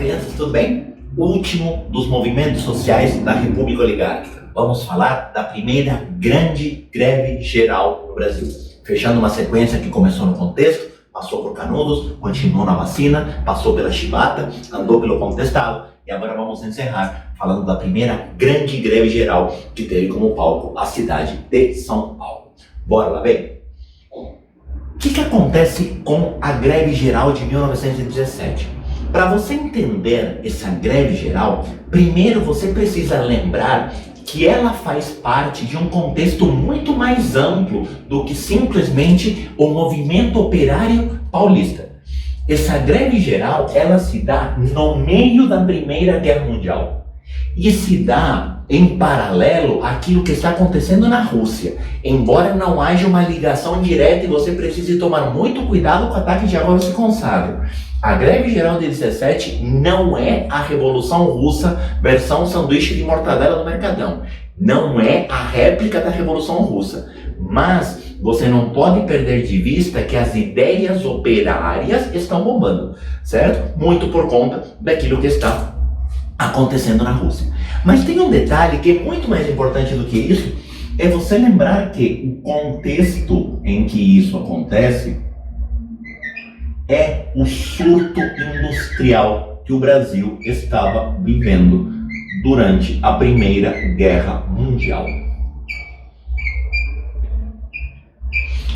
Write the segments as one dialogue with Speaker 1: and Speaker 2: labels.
Speaker 1: crianças, tudo bem? Último dos movimentos sociais da República Oligárquica. Vamos falar da primeira grande greve geral no Brasil. Fechando uma sequência que começou no contexto, passou por Canudos, continuou na vacina, passou pela chibata, andou pelo contestado e agora vamos encerrar falando da primeira grande greve geral que teve como palco a cidade de São Paulo. Bora lá, bem? O que acontece com a greve geral de 1917? Para você entender essa greve geral, primeiro você precisa lembrar que ela faz parte de um contexto muito mais amplo do que simplesmente o movimento operário paulista. Essa greve geral, ela se dá no meio da Primeira Guerra Mundial e se dá em paralelo àquilo que está acontecendo na Rússia. Embora não haja uma ligação direta e você precise tomar muito cuidado com o ataque de água se consagra. A greve geral de 17 não é a Revolução Russa versão sanduíche de mortadela do Mercadão. Não é a réplica da Revolução Russa. Mas você não pode perder de vista que as ideias operárias estão bombando, certo? Muito por conta daquilo que está acontecendo na Rússia. Mas tem um detalhe que é muito mais importante do que isso, é você lembrar que o contexto em que isso acontece é o surto industrial que o Brasil estava vivendo durante a Primeira Guerra Mundial.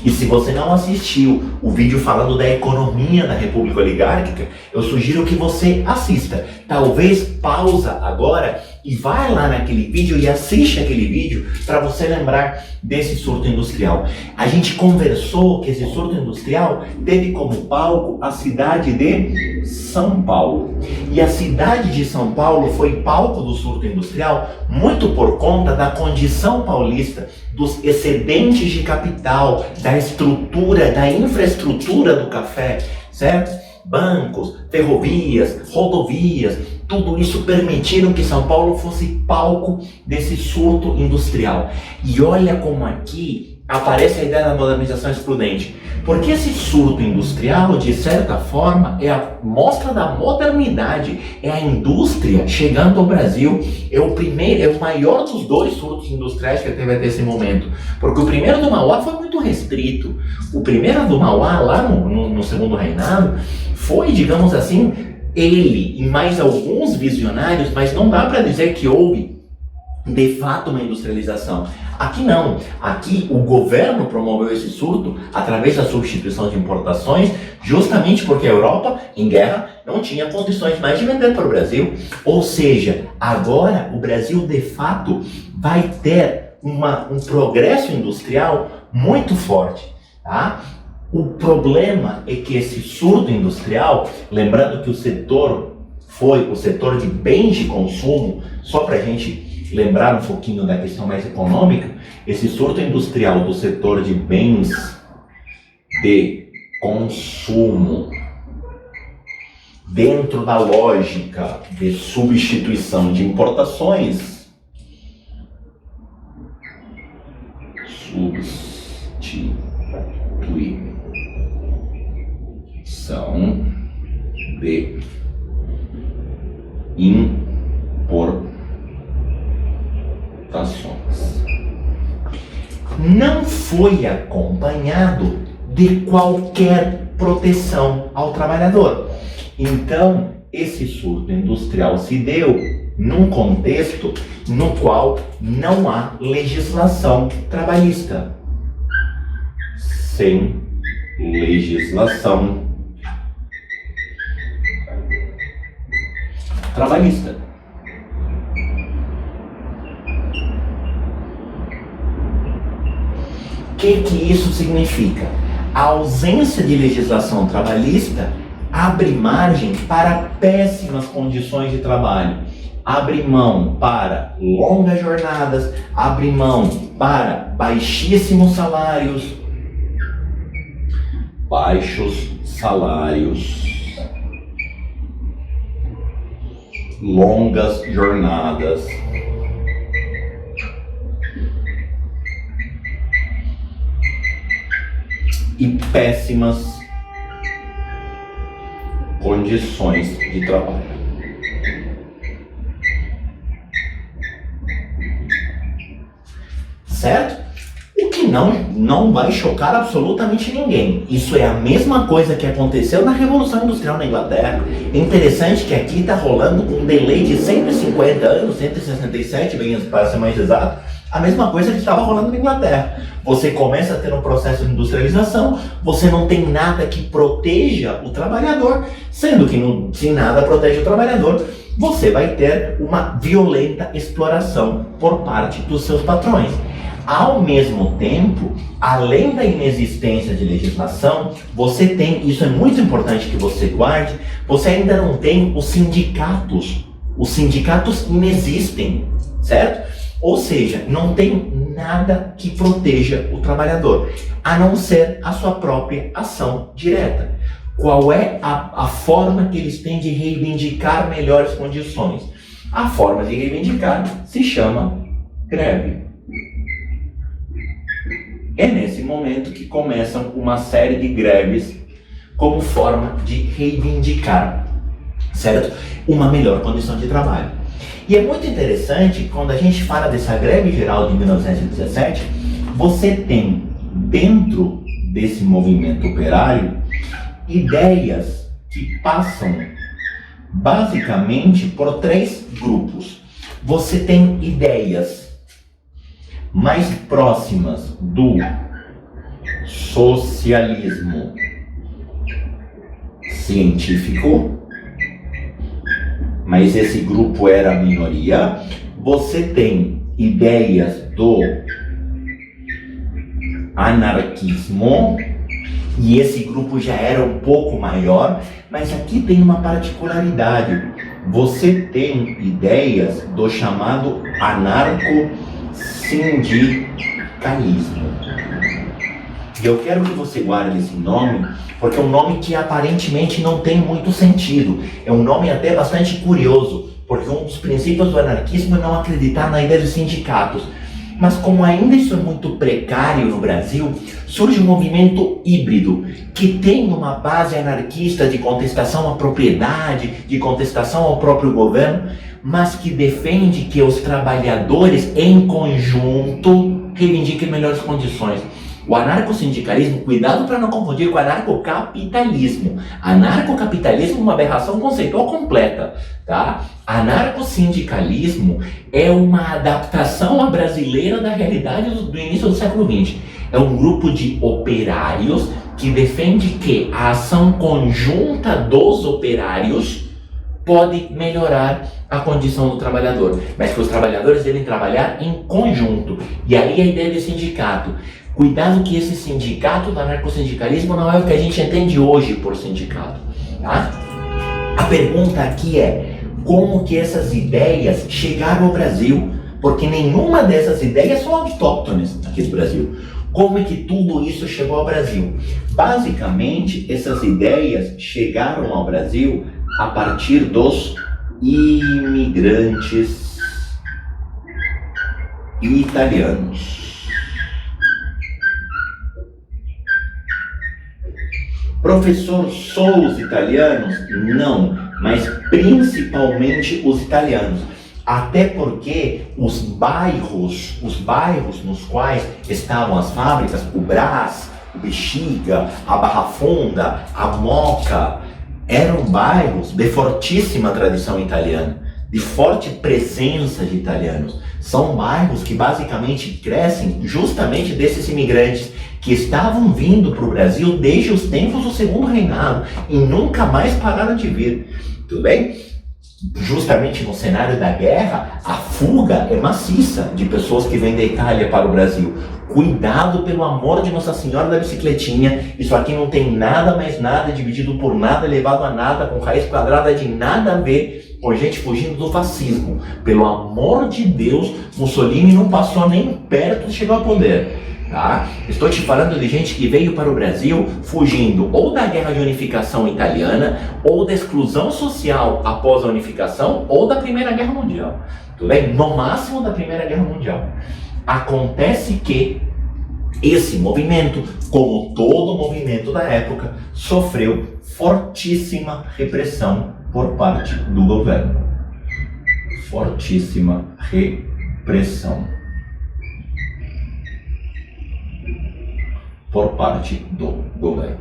Speaker 1: E se você não assistiu o vídeo falando da economia da República Oligárquica, eu sugiro que você assista. Talvez pausa agora e vai lá naquele vídeo e assiste aquele vídeo para você lembrar desse surto industrial. A gente conversou que esse surto industrial teve como palco a cidade de São Paulo. E a cidade de São Paulo foi palco do surto industrial muito por conta da condição paulista, dos excedentes de capital, da estrutura, da infraestrutura do café, certo? Bancos, ferrovias, rodovias, tudo isso permitiram que São Paulo fosse palco desse surto industrial. E olha como aqui aparece a ideia da modernização excludente. Porque esse surto industrial, de certa forma, é a mostra da modernidade, é a indústria chegando ao Brasil. É o maior dos dois surtos industriais que teve até esse momento. Porque o primeiro do Mauá foi muito restrito. O primeiro do Mauá, lá no segundo reinado, foi, digamos assim, ele e mais alguns visionários, mas não dá para dizer que houve de fato uma industrialização. Aqui não. Aqui o governo promoveu esse surto através da substituição de importações, justamente porque a Europa, em guerra, não tinha condições mais de vender para o Brasil. Ou seja, agora o Brasil de fato vai ter um progresso industrial muito forte, tá? O problema é que esse surto industrial, lembrando que o setor foi o setor de bens de consumo, só para a gente lembrar um pouquinho da questão mais econômica, esse surto industrial do setor de bens de consumo, dentro da lógica de substituição de importações, substituição de importações, não foi acompanhado de qualquer proteção ao trabalhador. Então, esse surto industrial se deu num contexto no qual não há legislação trabalhista. Sem legislação trabalhista. O que isso significa? A ausência de legislação trabalhista abre margem para péssimas condições de trabalho, abre mão para longas jornadas, abre mão para baixíssimos salários, baixos salários, longas jornadas, e péssimas condições de trabalho. certo? O que não vai chocar absolutamente ninguém. Isso é a mesma coisa que aconteceu na Revolução Industrial na Inglaterra. É interessante que aqui está rolando com um delay de 150 anos, 167, bem para ser mais exato, a mesma coisa que estava rolando na Inglaterra. Você começa a ter um processo de industrialização, você não tem nada que proteja o trabalhador, sendo que se nada protege o trabalhador, você vai ter uma violenta exploração por parte dos seus patrões. Ao mesmo tempo, além da inexistência de legislação, você tem, isso é muito importante que você guarde, você ainda não tem os sindicatos. Os sindicatos inexistem, certo? Ou seja, não tem nada que proteja o trabalhador, a não ser a sua própria ação direta. Qual é a forma que eles têm de reivindicar melhores condições? A forma de reivindicar se chama greve. É nesse momento que começam uma série de greves como forma de reivindicar, certo? Uma melhor condição de trabalho. E é muito interessante, quando a gente fala dessa greve geral de 1917, você tem dentro desse movimento operário ideias que passam basicamente por 3 grupos. Você tem ideias mais próximas do socialismo científico, mas esse grupo era a minoria. Você tem ideias do anarquismo, e esse grupo já era um pouco maior, mas aqui tem uma particularidade. Você tem ideias do chamado anarco-sindicalismo. E eu quero que você guarde esse nome, porque é um nome que aparentemente não tem muito sentido. É um nome até bastante curioso, porque um dos princípios do anarquismo é não acreditar na ideia dos sindicatos. Mas como ainda isso é muito precário no Brasil, surge um movimento híbrido, que tem uma base anarquista de contestação à propriedade, de contestação ao próprio governo, mas que defende que os trabalhadores em conjunto reivindiquem melhores condições. O anarcossindicalismo, cuidado para não confundir com o anarcocapitalismo. Anarcocapitalismo é uma aberração conceitual completa, tá? Anarcossindicalismo é uma adaptação à brasileira da realidade do início do século XX. É um grupo de operários que defende que a ação conjunta dos operários pode melhorar a condição do trabalhador, mas que os trabalhadores devem trabalhar em conjunto. E aí a ideia de sindicato. Cuidado que esse sindicato do anarcossindicalismo não é o que a gente entende hoje por sindicato, tá? A pergunta aqui é, como que essas ideias chegaram ao Brasil? Porque nenhuma dessas ideias são autóctones aqui do Brasil. Como é que tudo isso chegou ao Brasil? Basicamente, essas ideias chegaram ao Brasil a partir dos imigrantes italianos. Professor, só os italianos? Não, mas principalmente os italianos. Até porque os bairros nos quais estavam as fábricas, o Brás, o Bexiga, a Barra Funda, a Moca, eram bairros de fortíssima tradição italiana, de forte presença de italianos. São bairros que basicamente crescem justamente desses imigrantes que estavam vindo para o Brasil desde os tempos do Segundo Reinado e nunca mais pararam de vir. Tudo bem? Justamente no cenário da guerra, a fuga é maciça de pessoas que vêm da Itália para o Brasil. Cuidado, pelo amor de Nossa Senhora da Bicicletinha, isso aqui não tem nada mais nada, dividido por nada, elevado a nada, com raiz quadrada de nada a ver com gente fugindo do fascismo. Pelo amor de Deus, Mussolini não passou nem perto de chegar ao poder. Tá? Estou te falando de gente que veio para o Brasil fugindo ou da guerra de unificação italiana, ou da exclusão social após a unificação, ou da Primeira Guerra Mundial. Tudo bem? No máximo da Primeira Guerra Mundial. Acontece que esse movimento, como todo movimento da época, sofreu fortíssima repressão por parte do governo. Fortíssima repressão. por parte do governo.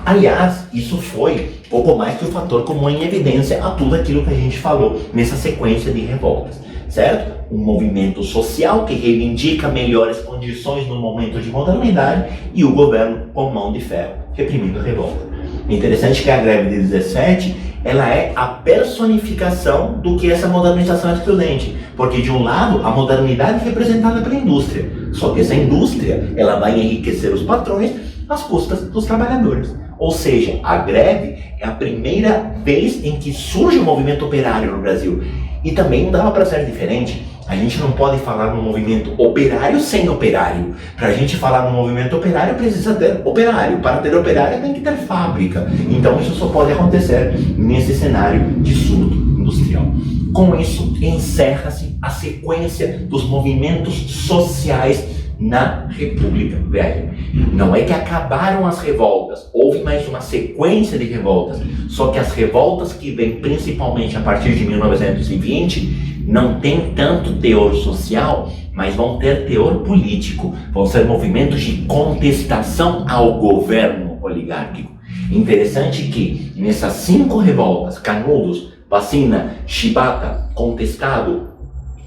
Speaker 1: Aliás, isso foi pouco mais que o fator comum em evidência a tudo aquilo que a gente falou nessa sequência de revoltas, certo? Um movimento social que reivindica melhores condições no momento de modernidade e o governo com mão de ferro reprimindo a revolta. É interessante que a greve de 17, ela é a personificação do que essa modernização é excludente, porque de um lado a modernidade é representada pela indústria, só que essa indústria ela vai enriquecer os patrões às custas dos trabalhadores. Ou seja, a greve é a primeira vez em que surge o movimento operário no Brasil. E também não dava para ser diferente. A gente não pode falar no movimento operário sem operário. Para a gente falar no movimento operário precisa ter operário. Para ter operário tem que ter fábrica. Então isso só pode acontecer nesse cenário de surto industrial. Com isso encerra-se a sequência dos movimentos sociais na República Velha. Não é que acabaram as revoltas, houve mais uma sequência de revoltas, só que as revoltas que vêm principalmente a partir de 1920 não tem tanto teor social, mas vão ter teor político, vão ser movimentos de contestação ao governo oligárquico. Interessante que nessas 5 revoltas, Canudos, Vacina, Chibata, Contestado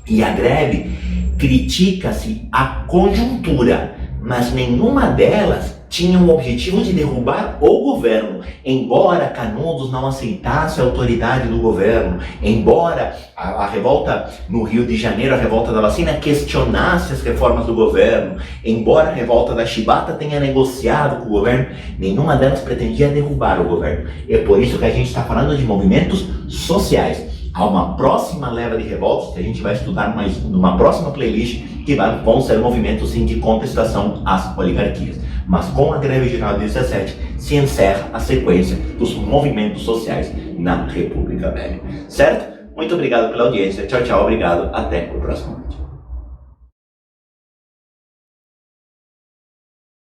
Speaker 1: e a greve, critica-se a conjuntura, mas nenhuma delas tinha o objetivo de derrubar o governo, embora Canudos não aceitasse a autoridade do governo, embora a revolta no Rio de Janeiro, a revolta da vacina, questionasse as reformas do governo, embora a revolta da Chibata tenha negociado com o governo, nenhuma delas pretendia derrubar o governo. É por isso que a gente está falando de movimentos sociais. Há uma próxima leva de revoltas que a gente vai estudar mais numa próxima playlist, que vão ser movimentos sim de contestação às oligarquias. Mas com a greve geral de 17 se encerra a sequência dos movimentos sociais na República Velha. Certo? Muito obrigado pela audiência. Tchau, tchau. Obrigado. Até o próximo vídeo.